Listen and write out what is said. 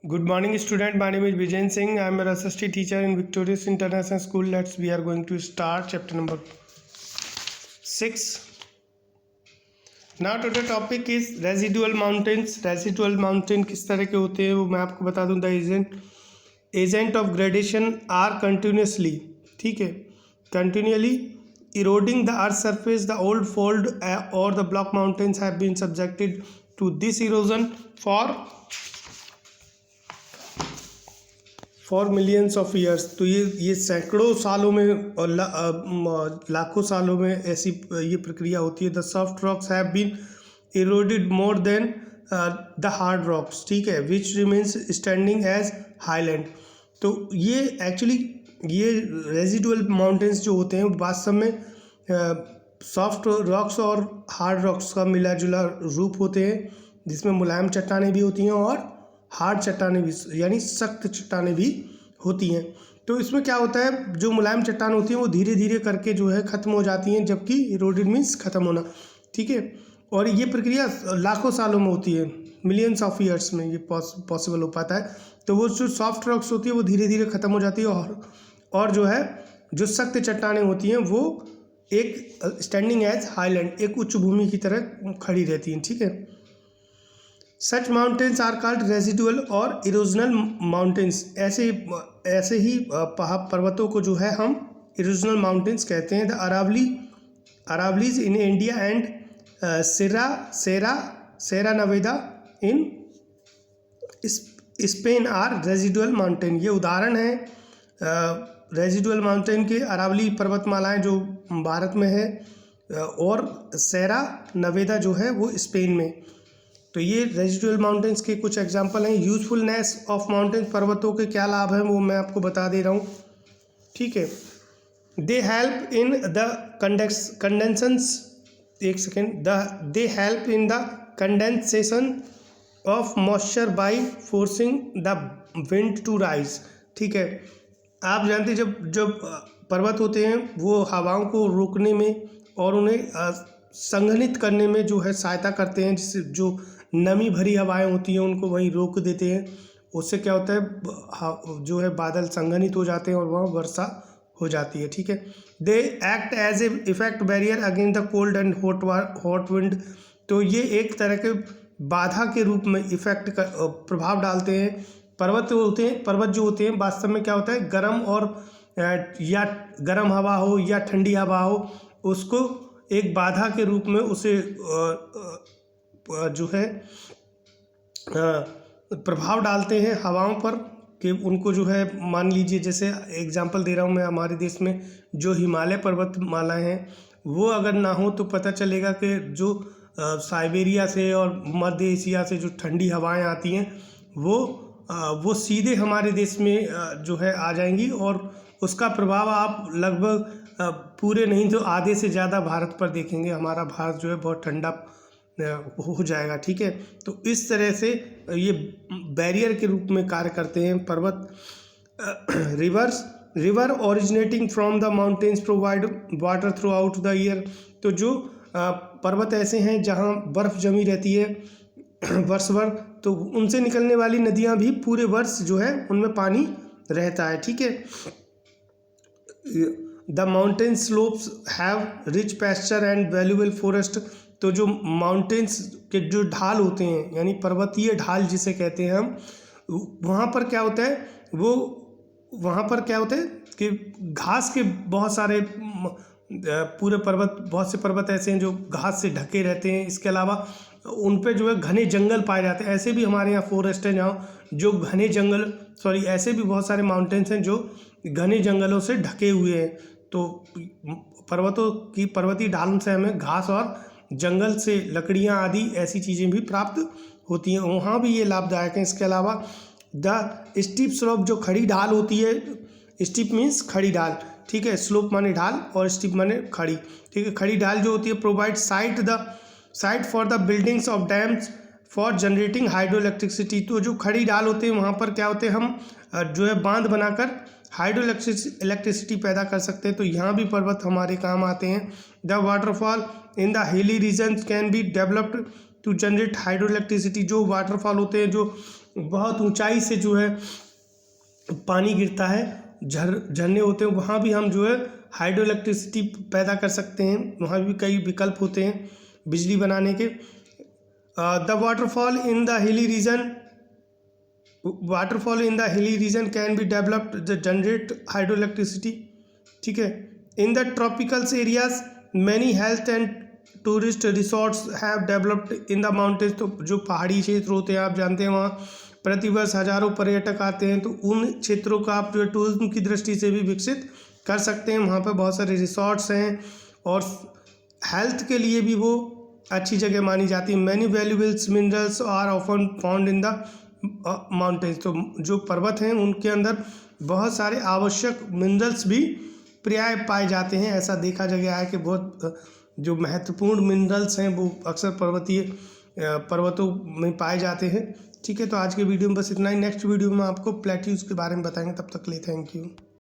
Good morning, student. My name is Vijayan Singh. I am a SST teacher in Victorious International School. We are going to start chapter number 6. Now today topic is residual mountains. Residual mountain किस तरह के होते हैं वो मैं आपको बता दूं. The agent of gradation are continuously, ठीक है, continually eroding the earth surface. The old fold or the block mountains have been subjected to this erosion for millions of years. तो ये सैकड़ों सालों में और लाखों सालों में ऐसी ये प्रक्रिया होती है. The soft rocks have been eroded more than the hard rocks, ठीक है, which remains standing as highland. तो ये एक्चुअली ये रेजिडुअल माउंटेन्स जो होते हैं वास्तव में सॉफ्ट रॉक्स और हार्ड रॉक्स का मिला जुला रूप होते हैं, जिसमें मुलायम चट्टानें भी होती हैं और हार्ड चट्टानें भी, यानी सख्त चट्टानें भी होती हैं. तो इसमें क्या होता है, जो मुलायम चट्टान होती हैं वो धीरे धीरे करके जो है ख़त्म हो जाती हैं, जबकि इरोडेड मीन्स ख़त्म होना, ठीक है. और ये प्रक्रिया लाखों सालों में होती है, मिलियंस ऑफ ईयर्स में ये पॉसिबल हो पाता है. तो वो जो सॉफ्ट रॉक्स होती है वो धीरे धीरे ख़त्म हो जाती है और जो है जो सख्त चट्टानें होती हैं वो एक स्टैंडिंग एज हाईलैंड, एक उच्च भूमि की तरह खड़ी रहती हैं, ठीक है. सच माउंटेन्स आर कॉल्ड रेजिडुअल और इरोजनल माउंटेन्स. ऐसे ही पर्वतों को जो है हम इरोजनल माउंटेन्स कहते हैं. The Aravallis in India and Sierra Nevada in Spain are residual mountain. ये उदाहरण है रेजिडुअल माउंटेन के. अरावली पर्वतमालाएं जो भारत में है और सेरा नवेदा जो है वो स्पेन में. तो ये रेजिडुअल माउंटेन्स के कुछ एग्जांपल हैं. यूजफुलनेस ऑफ माउंटेन्स, पर्वतों के क्या लाभ हैं वो मैं आपको बता दे रहा हूँ, ठीक है. दे हेल्प इन द कंडेंसेशंस, एक second, they help in the condensation of moisture by forcing the wind to rise, ठीक है. आप जानते हैं जब पर्वत होते हैं वो हवाओं को रोकने में और उन्हें संघनित करने में जो है सहायता करते हैं, जिससे जो नमी भरी हवाएं होती हैं उनको वहीं रोक देते हैं. उससे क्या होता है, जो है बादल संघनित हो जाते हैं और वहाँ वर्षा हो जाती है, ठीक है. They act as a effect barrier against the cold and hot wind. तो ये एक तरह के बाधा के रूप में इफेक्ट का प्रभाव डालते हैं. पर्वत जो होते हैं वास्तव में क्या होता है, गर्म और या गर्म हवा हो या ठंडी हवा हो, उसको एक बाधा के रूप में उसे जो है प्रभाव डालते हैं हवाओं पर, कि उनको जो है, मान लीजिए जैसे एग्जांपल दे रहा हूँ मैं, हमारे देश में जो हिमालय पर्वतमालाएं हैं वो अगर ना हो तो पता चलेगा कि जो साइबेरिया से और मध्य एशिया से जो ठंडी हवाएं आती हैं वो सीधे हमारे देश में जो है आ जाएंगी और उसका प्रभाव आप लगभग पूरे नहीं तो आधे से ज़्यादा भारत पर देखेंगे. हमारा भारत जो है बहुत ठंडा हो जाएगा, ठीक है. तो इस तरह से ये बैरियर के रूप में कार्य करते हैं पर्वत. River originating from the mountains provide water through out the year. तो जो पर्वत ऐसे हैं जहाँ बर्फ़ जमी रहती है वर्ष भर, तो उनसे निकलने वाली नदियाँ भी पूरे वर्ष जो है उनमें पानी रहता है, ठीक है. The mountain slopes have rich pasture and valuable forest. तो जो माउंटेन्स के जो ढाल होते हैं, यानी पर्वतीय ढाल जिसे कहते हैं हम, वहाँ पर क्या होता है कि घास के बहुत सारे बहुत से पर्वत ऐसे हैं जो घास से ढके रहते हैं. इसके अलावा उन पे जो है घने जंगल पाए जाते हैं. ऐसे भी हमारे यहाँ फॉरेस्ट है जहाँ जो घने जंगल ऐसे भी बहुत सारे माउंटेन्स हैं जो घने जंगलों से ढके हुए हैं. तो पर्वतीय ढालों से हमें घास और जंगल से लकड़ियाँ आदि ऐसी चीज़ें भी प्राप्त होती हैं, वहाँ भी ये लाभदायक हैं. इसके अलावा द स्टीप स्लोप, जो खड़ी ढाल होती है, स्टीप मीन्स खड़ी ढाल, ठीक है. स्लोप माने ढाल और स्टीप माने खड़ी, ठीक है. खड़ी ढाल जो होती है provide site for the buildings of dams for generating hydro electricity. तो जो खड़ी ढाल होते हैं वहाँ पर क्या होते हैं, हम जो है बांध बनाकर हाइड्रो इलेक्ट्रिसिटी पैदा कर सकते हैं. तो यहाँ भी पर्वत हमारे काम आते हैं. The waterfall in the hilly region can be developed to generate hydro electricity. जो वाटरफॉल होते हैं जो बहुत ऊंचाई से जो है पानी गिरता है, झरने होते हैं, वहाँ भी हम जो है हाइड्रो इलेक्ट्रिसिटी पैदा कर सकते हैं। वहाँ भी कई विकल्प होते हैं बिजली बनाने के। The waterfall in the hilly region can be developed the generate hydro electricity. ठीक है। In the tropicals areas many health and tourist resorts have developed in the mountains. तो जो पहाड़ी क्षेत्र होते हैं आप जानते हैं, वहाँ प्रतिवर्ष हजारों पर्यटक आते हैं, तो उन क्षेत्रों का आप जो टूरिज्म की दृष्टि से भी विकसित कर सकते हैं। वहाँ पर बहुत सारे रिसोर्ट्स हैं और हेल्थ के लिए भी वो अच्छी जगह मानी जाती है। Many valuables minerals are often found in the mountains. तो जो पर्वत हैं उनके अंदर बहुत सारे आवश्यक मिनरल्स भी प्राय पाए जाते हैं। ऐसा देखा गया है कि बहुत जो महत्वपूर्ण मिनरल्स हैं वो अक्सर पर्वतों में पाए जाते हैं। ठीक है, तो आज के वीडियो में बस इतना ही। नेक्स्ट वीडियो में आपको प्लेट्यूज के बारे में बताएंगे। तब तक के लिए थैंक यू।